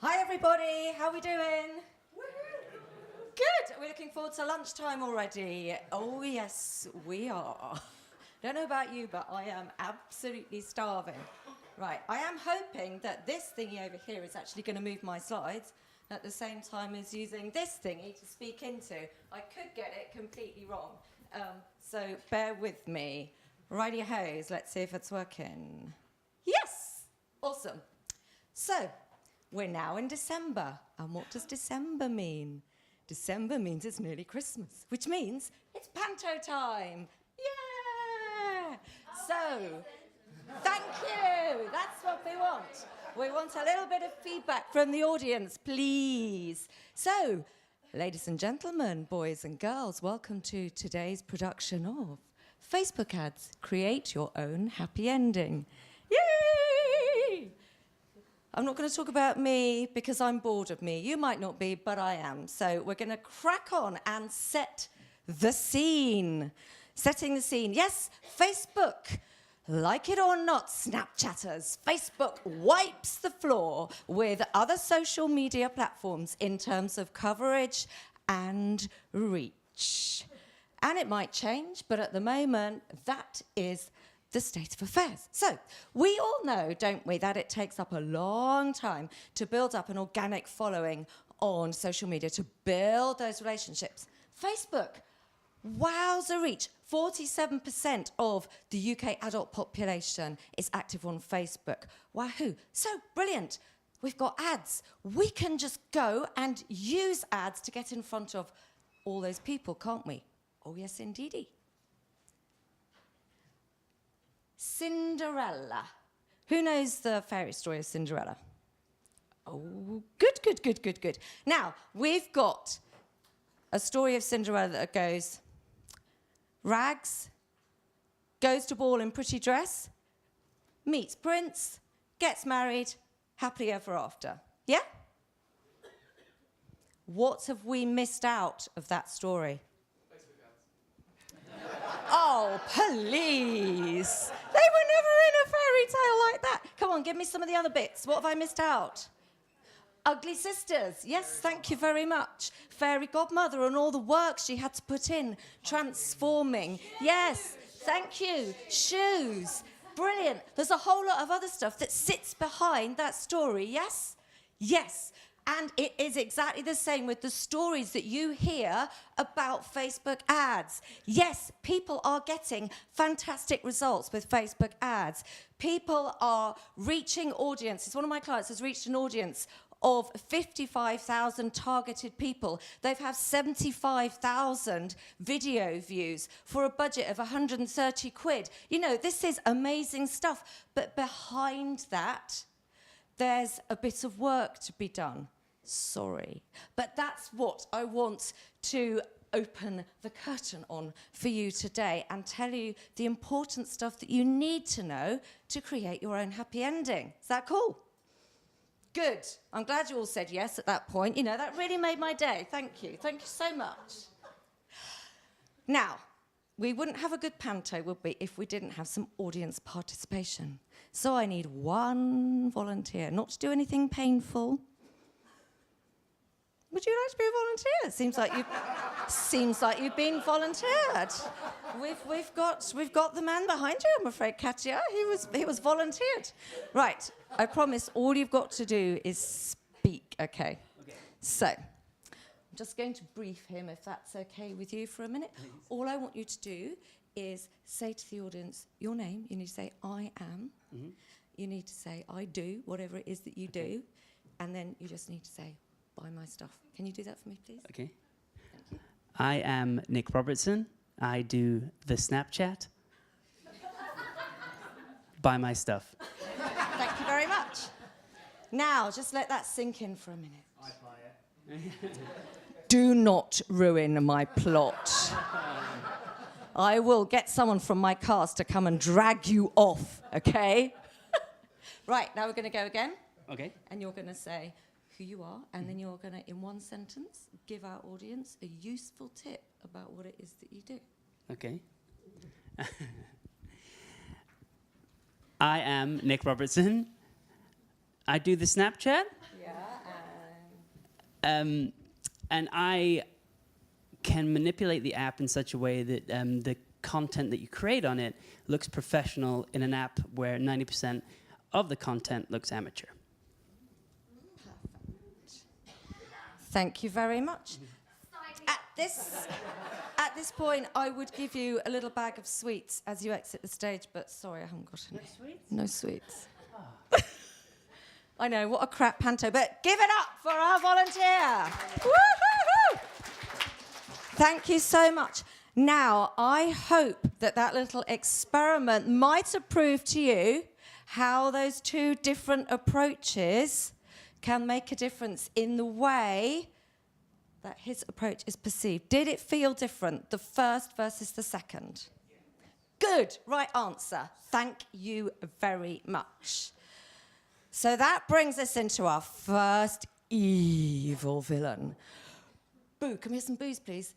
Hi everybody, how are we doing? Good, we're looking forward to lunchtime already. Oh yes, we are. Don't know about you, but I am absolutely starving. Right, I am hoping that this thingy over here is actually going to move my slides at the same time as using this thingy to speak into. I could get it completely wrong, so bear with me. Righty-hoes, let's see if it's working. Yes, awesome. So, we're now in December, and what does December mean? December means it's nearly Christmas, which means it's panto time. Yeah! So, thank you. That's what we want. We want a little bit of feedback from the audience, please. So, ladies and gentlemen, boys and girls, welcome to today's production of Facebook Ads. Create your own happy ending. Yay! I'm not going to talk about me because I'm bored of me. You might not be, but I am. So we're going to crack on and set the scene. Setting the scene. Yes, Facebook. Like it or not, Snapchatters, Facebook wipes the floor with other social media platforms in terms of coverage and reach. And it might change, but at the moment, that is the state of affairs. So, we all know, don't we, that it takes up a long time to build up an organic following on social media, to build those relationships. Facebook, wowza reach. 47% of the UK adult population is active on Facebook. Wahoo. So, brilliant. We've got ads. We can just go and use ads to get in front of all those people, can't we? Oh, yes, indeedy. Cinderella. Who knows the fairy story of Cinderella? Oh, good. Now, we've got a story of Cinderella that goes, rags, goes to ball in pretty dress, meets prince, gets married, happily ever after. Yeah? What have we missed out of that story? Oh, please. They were never in a fairy tale like that. Come on, give me some of the other bits. What have I missed out? Ugly Sisters. Yes, thank you very much. Fairy Godmother and all the work she had to put in, transforming. Yes, thank you. Shoes. Brilliant. There's a whole lot of other stuff that sits behind that story, yes? Yes. And it is exactly the same with the stories that you hear about Facebook ads. Yes, people are getting fantastic results with Facebook ads. People are reaching audiences. One of my clients has reached an audience of 55,000 targeted people. They've had 75,000 video views for a budget of 130 quid. You know, this is amazing stuff. But behind that, there's a bit of work to be done. Sorry. But that's what I want to open the curtain on for you today and tell you the important stuff that you need to know to create your own happy ending. Is that cool? Good. I'm glad you all said yes at that point. You know, that really made my day. Thank you. Thank you so much. Now, we wouldn't have a good panto, would we, if we didn't have some audience participation. So I need one volunteer, not to do anything painful. Would you like to be a volunteer? Seems like you've been volunteered. We've got the man behind you, I'm afraid, Katya. He was volunteered. Right. I promise all you've got to do is speak, okay? So, I'm just going to brief him, if that's okay with you, for a minute. Please. All I want you to do is say to the audience your name. You need to say, I am. Mm-hmm. You need to say, I do, whatever it is that you do. And then you just need to say, buy my stuff. Can you do that for me, please? Okay. Thank you. I am Nick Robertson. I do the Snapchat. Buy my stuff. Thank you very much. Now, just let that sink in for a minute. I buy it. Do not ruin my plot. I will get someone from my cast to come and drag you off, okay? Right, now we're going to go again. Okay. And you're going to say who you are, and then you're going to, in one sentence, give our audience a useful tip about what it is that you do. Okay. I am Nick Robertson. I do the Snapchat. Yeah. And I can manipulate the app in such a way that the content that you create on it looks professional in an app where 90% of the content looks amateur. Thank you very much. At this point, I would give you a little bag of sweets as you exit the stage, but sorry, I haven't got any. No sweets? No sweets. Oh. I know, what a crap panto, but give it up for our volunteer. Woo-hoo-hoo! Thank you so much. Now, I hope that that little experiment might have proved to you how those two different approaches can make a difference in the way that his approach is perceived. Did it feel different, the first versus the second? Good, right answer. Thank you very much. So that brings us into our first evil villain. Boo, can we have some boos, please?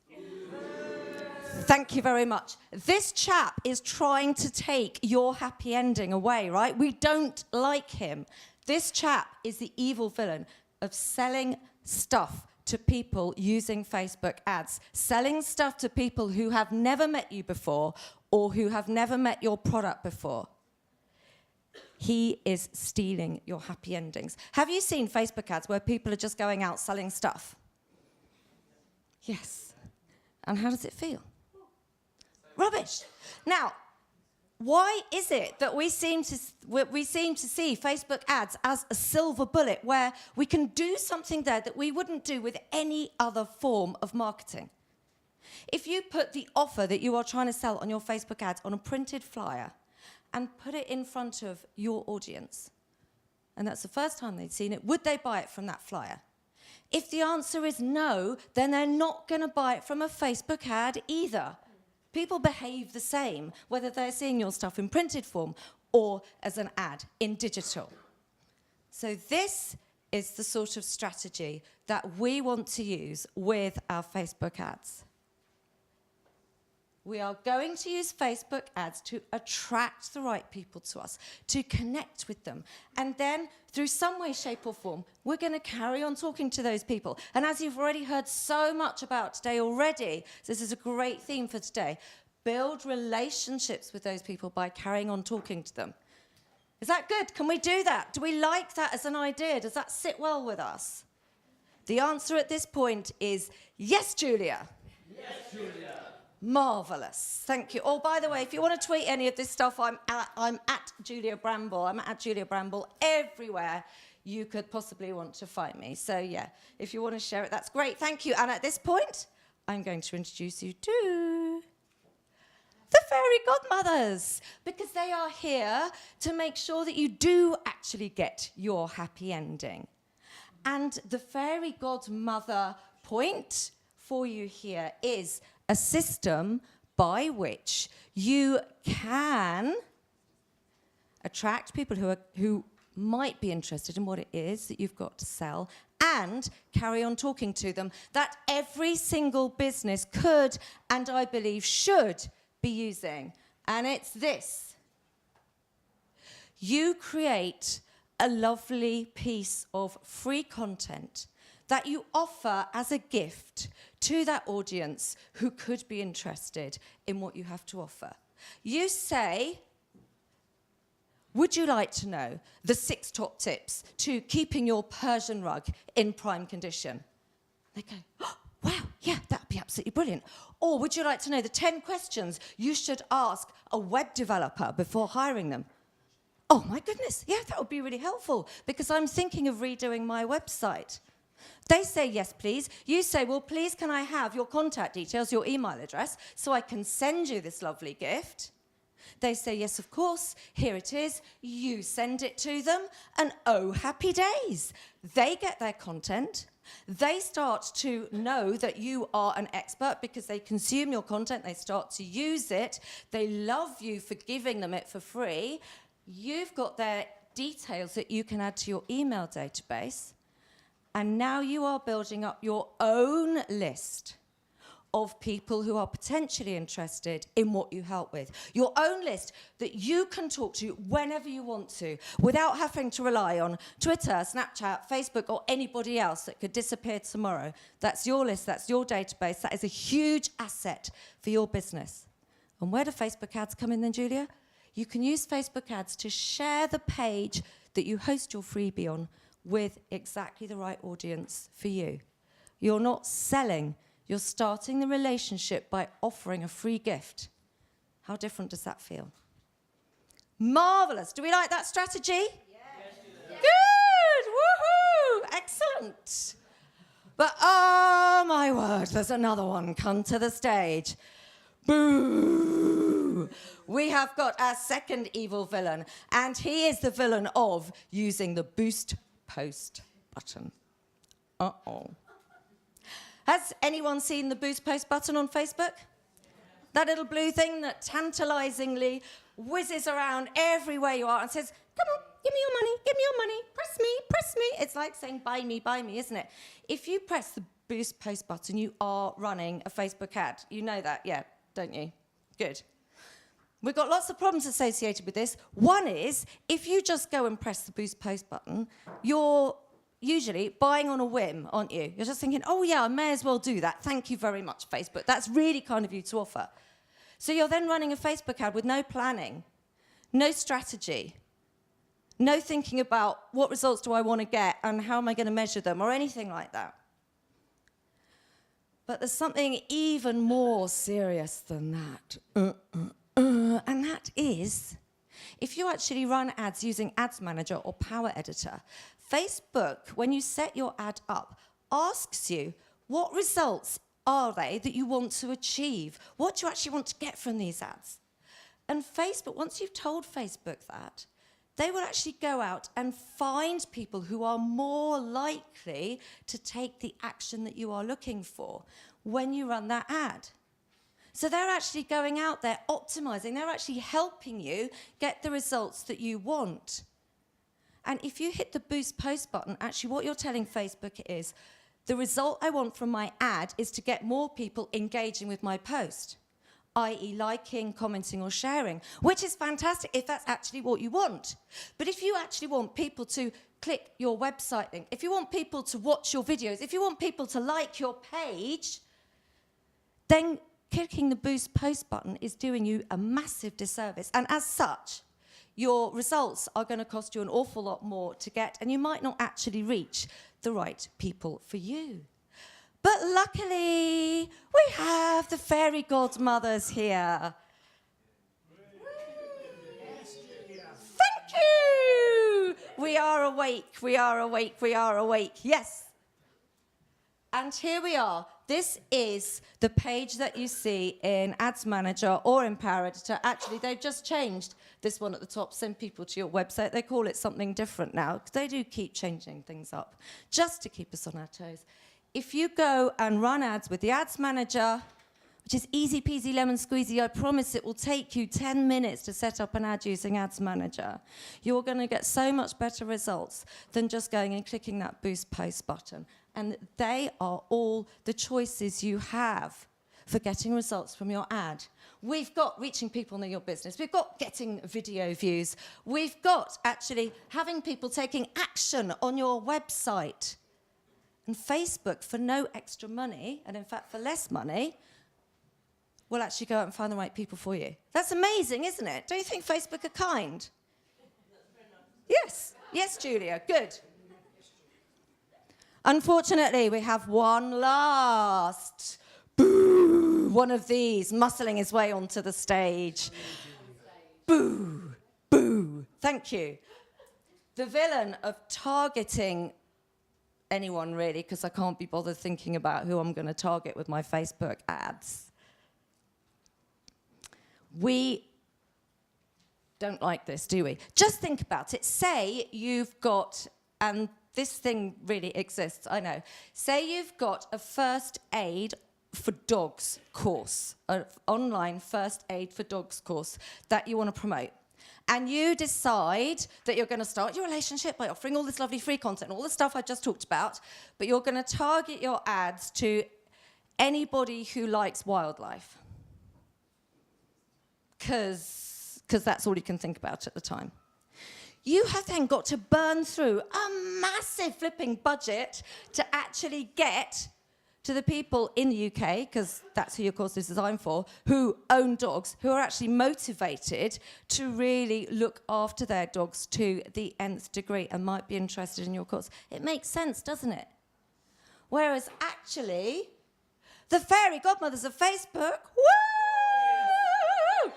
Thank you very much. This chap is trying to take your happy ending away, right? We don't like him. This chap is the evil villain of selling stuff to people using Facebook ads, selling stuff to people who have never met you before or who have never met your product before. He is stealing your happy endings. Have you seen Facebook ads where people are just going out selling stuff? Yes. And how does it feel? Rubbish. Now, why is it that we seem to see Facebook ads as a silver bullet where we can do something there that we wouldn't do with any other form of marketing? If you put the offer that you are trying to sell on your Facebook ads on a printed flyer and put it in front of your audience, and that's the first time they'd seen it, would they buy it from that flyer? If the answer is no, then they're not going to buy it from a Facebook ad either. People behave the same, whether they're seeing your stuff in printed form or as an ad in digital. So this is the sort of strategy that we want to use with our Facebook ads. We are going to use Facebook ads to attract the right people to us, to connect with them. And then, through some way, shape, or form, we're going to carry on talking to those people. And as you've already heard so much about today already, this is a great theme for today, build relationships with those people by carrying on talking to them. Is that good? Can we do that? Do we like that as an idea? Does that sit well with us? The answer at this point is yes, Julia. Yes, Julia. Marvellous. Thank you. Oh, by the way, if you want to tweet any of this stuff, I'm at Julia Bramble. I'm at Julia Bramble everywhere you could possibly want to find me. So, yeah, if you want to share it, that's great. Thank you. And at this point, I'm going to introduce you to the fairy godmothers, because they are here to make sure that you do actually get your happy ending. And the fairy godmother point for you here is a system by which you can attract people who might be interested in what it is that you've got to sell and carry on talking to them, that every single business could, and I believe should, be using. And it's this. You create a lovely piece of free content that you offer as a gift to that audience who could be interested in what you have to offer. You say, would you like to know the 6 top tips to keeping your Persian rug in prime condition? They go, oh, wow, yeah, that would be absolutely brilliant. Or would you like to know the 10 questions you should ask a web developer before hiring them? Oh my goodness, yeah, that would be really helpful because I'm thinking of redoing my website. They say, yes, please. You say, well, please, can I have your contact details, your email address, so I can send you this lovely gift? They say, yes, of course. Here it is. You send it to them, and oh, happy days. They get their content. They start to know that you are an expert because they consume your content. They start to use it. They love you for giving them it for free. You've got their details that you can add to your email database. And now you are building up your own list of people who are potentially interested in what you help with. Your own list that you can talk to whenever you want to without having to rely on Twitter, Snapchat, Facebook, or anybody else that could disappear tomorrow. That's your list, that's your database. That is a huge asset for your business. And where do Facebook ads come in then, Julia? You can use Facebook ads to share the page that you host your freebie on with exactly the right audience for you. You're not selling. You're starting the relationship by offering a free gift. How different does that feel? Marvellous. Do we like that strategy? Yes. Good. Woohoo. Excellent. But, oh, my word, there's another one come to the stage. Boo. We have got our second evil villain, and he is the villain of using the boost post button. Uh-oh. Has anyone seen the boost post button on Facebook? That little blue thing that tantalizingly whizzes around everywhere you are and says, come on, give me your money, press me. It's like saying, buy me, isn't it? If you press the boost post button, you are running a Facebook ad. You know that, yeah, don't you? Good. We've got lots of problems associated with this. One is, if you just go and press the boost post button, you're usually buying on a whim, aren't you? You're just thinking, oh yeah, I may as well do that. Thank you very much, Facebook. That's really kind of you to offer. So you're then running a Facebook ad with no planning, no strategy, no thinking about what results do I want to get and how am I going to measure them or anything like that. But there's something even more serious than that. And that is, if you actually run ads using Ads Manager or Power Editor, Facebook, when you set your ad up, asks you what results are they that you want to achieve? What do you actually want to get from these ads? And Facebook, once you've told Facebook that, they will actually go out and find people who are more likely to take the action that you are looking for when you run that ad. So they're actually going out there optimizing, they're actually helping you get the results that you want. And if you hit the boost post button, actually what you're telling Facebook is, the result I want from my ad is to get more people engaging with my post, i.e. liking, commenting or sharing, which is fantastic if that's actually what you want. But if you actually want people to click your website link, if you want people to watch your videos, if you want people to like your page, then clicking the boost post button is doing you a massive disservice. And as such, your results are going to cost you an awful lot more to get, and you might not actually reach the right people for you. But luckily, we have the fairy godmothers here. Thank you! We are awake, yes. And here we are. This is the page that you see in Ads Manager or in Power Editor. Actually, they've just changed this one at the top, send people to your website. They call it something different now, because they do keep changing things up, just to keep us on our toes. If you go and run ads with the Ads Manager, which is easy peasy lemon squeezy, I promise it will take you 10 minutes to set up an ad using Ads Manager. You're going to get so much better results than just going and clicking that boost post button. And they are all the choices you have for getting results from your ad. We've got reaching people near your business. We've got getting video views. We've got actually having people taking action on your website. And Facebook, for no extra money, and in fact for less money, will actually go out and find the right people for you. That's amazing, isn't it? Don't you think Facebook are kind? Yes. Yes, Julia. Good. Unfortunately, we have one last. Boo! One of these muscling his way onto the stage. Boo! Boo! Thank you. The villain of targeting anyone, really, because I can't be bothered thinking about who I'm going to target with my Facebook ads. We don't like this, do we? Just think about it. Say you've got, and this thing really exists, I know. Say you've got a first aid for dogs course, an online first aid for dogs course that you want to promote. And you decide that you're going to start your relationship by offering all this lovely free content, all the stuff I just talked about, but you're going to target your ads to anybody who likes wildlife. Because that's all you can think about at the time. You have then got to burn through a massive flipping budget to actually get to the people in the UK, because that's who your course is designed for, who own dogs, who are actually motivated to really look after their dogs to the nth degree and might be interested in your course. It makes sense, doesn't it? Whereas actually, the fairy godmothers of Facebook, woo!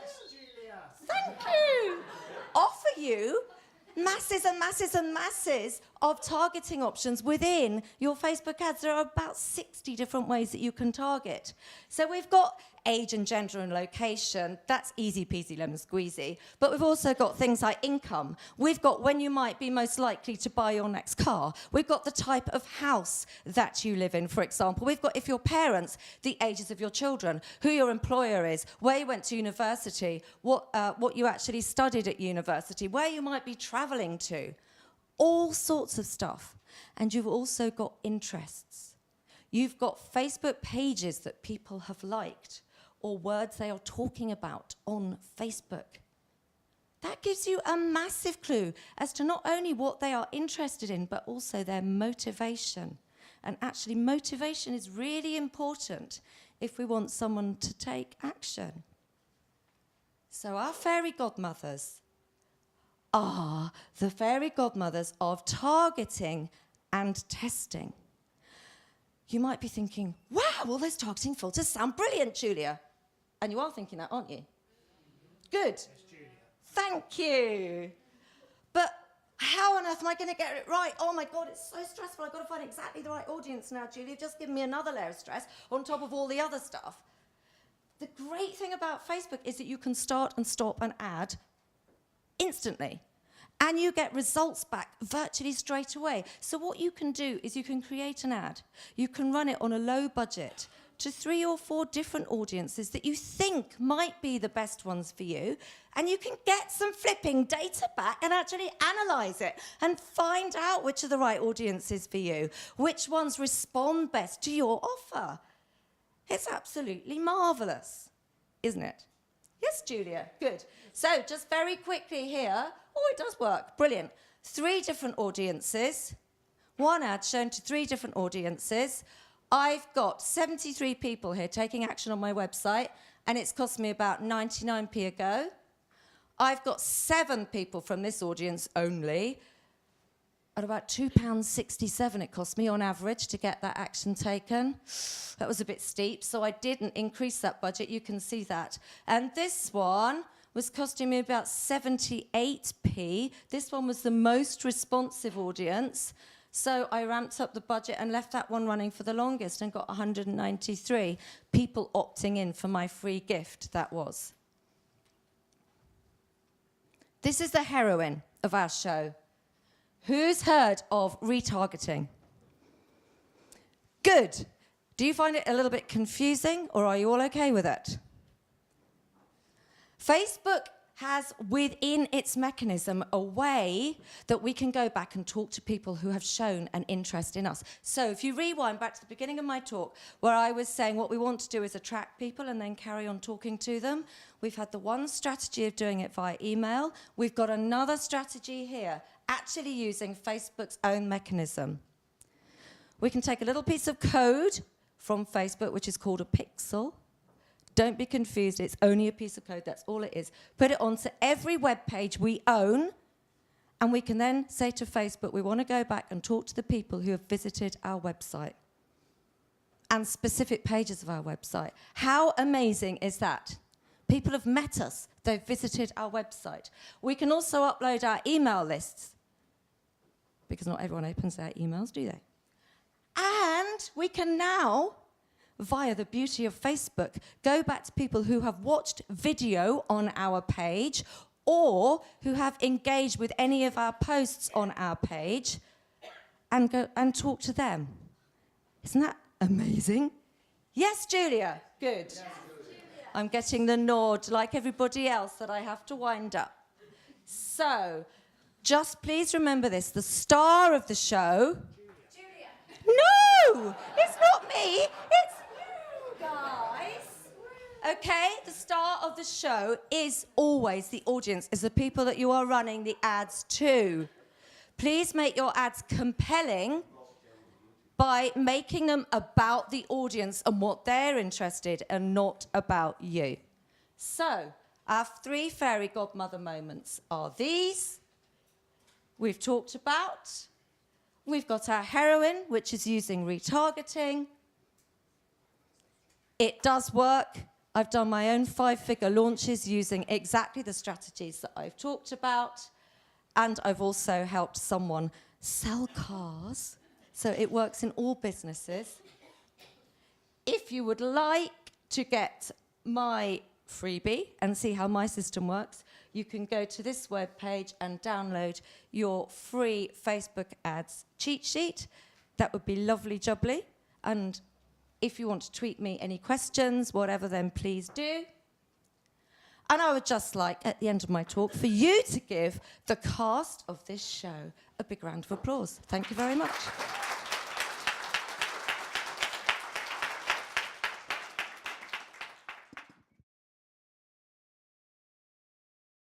Thank you! Offer you masses and masses and masses of targeting options within your Facebook ads. There are about 60 different ways that you can target. So we've got age and gender and location. That's easy peasy lemon squeezy. But we've also got things like income. We've got when you might be most likely to buy your next car. We've got the type of house that you live in, for example. We've got, if your parents, the ages of your children, who your employer is, where you went to university, what you actually studied at university, where you might be traveling to. All sorts of stuff. And you've also got interests. You've got Facebook pages that people have liked or words they are talking about on Facebook. That gives you a massive clue as to not only what they are interested in, but also their motivation. And actually, motivation is really important if we want someone to take action. So our fairy godmothers are the fairy godmothers of targeting and testing. You might be thinking, wow, all those targeting filters sound brilliant, Julia. And you are thinking that, aren't you? Good. Yes, Julia. Thank you. But how on earth am I going to get it right? Oh my God, it's so stressful. I've got to find exactly the right audience now, Julia. You've just given me another layer of stress on top of all the other stuff. The great thing about Facebook is that you can start and stop an ad instantly. And you get results back virtually straight away. So what you can do is you can create an ad. You can run it on a low budget to 3 or 4 different audiences that you think might be the best ones for you. And you can get some flipping data back and actually analyze it and find out which are the right audiences for you, which ones respond best to your offer. It's absolutely marvelous, isn't it? Yes, Julia, good. So just very quickly here, oh, it does work, brilliant. 3 different audiences, 1 ad shown to 3 different audiences. I've got 73 people here taking action on my website, and it's cost me about 99p a go. I've got 7 people from this audience only, at about £2.67 it cost me on average to get that action taken. That was a bit steep, so I didn't increase that budget, you can see that. And this one was costing me about 78p. This one was the most responsive audience, so I ramped up the budget and left that one running for the longest and got 193 people opting in for my free gift, that was. This is the heroine of our show. Who's heard of retargeting? Good. Do you find it a little bit confusing, or are you all okay with it? Facebook has within its mechanism a way that we can go back and talk to people who have shown an interest in us. So if you rewind back to the beginning of my talk, where I was saying what we want to do is attract people and then carry on talking to them, we've had the one strategy of doing it via email. We've got another strategy here, actually using Facebook's own mechanism. We can take a little piece of code from Facebook, which is called a pixel. Don't be confused, it's only a piece of code, that's all it is. Put it onto every web page we own, and we can then say to Facebook, we want to go back and talk to the people who have visited our website and specific pages of our website. How amazing is that? People have met us, they've visited our website. We can also upload our email lists, because not everyone opens their emails, do they? And we can now, via the beauty of Facebook, go back to people who have watched video on our page or who have engaged with any of our posts on our page and go and talk to them. Isn't that amazing? Yes, Julia? Good. Yes, Julia. I'm getting the nod, like everybody else, that I have to wind up. So, just please remember this. The star of the show... Julia. No! It's not me! It's... guys. Okay, the star of the show is always the audience, is the people that you are running the ads to. Please make your ads compelling by making them about the audience and what they're interested in, and not about you. So, our 3 fairy godmother moments are these. We've talked about. We've got our heroine, which is using retargeting. It does work. I've done my own 5-figure launches using exactly the strategies that I've talked about. And I've also helped someone sell cars. So it works in all businesses. If you would like to get my freebie and see how my system works, you can go to this webpage and download your free Facebook ads cheat sheet. That would be lovely jubbly. And if you want to tweet me any questions, whatever, then please do. And I would just like, at the end of my talk, for you to give the cast of this show a big round of applause. Thank you very much.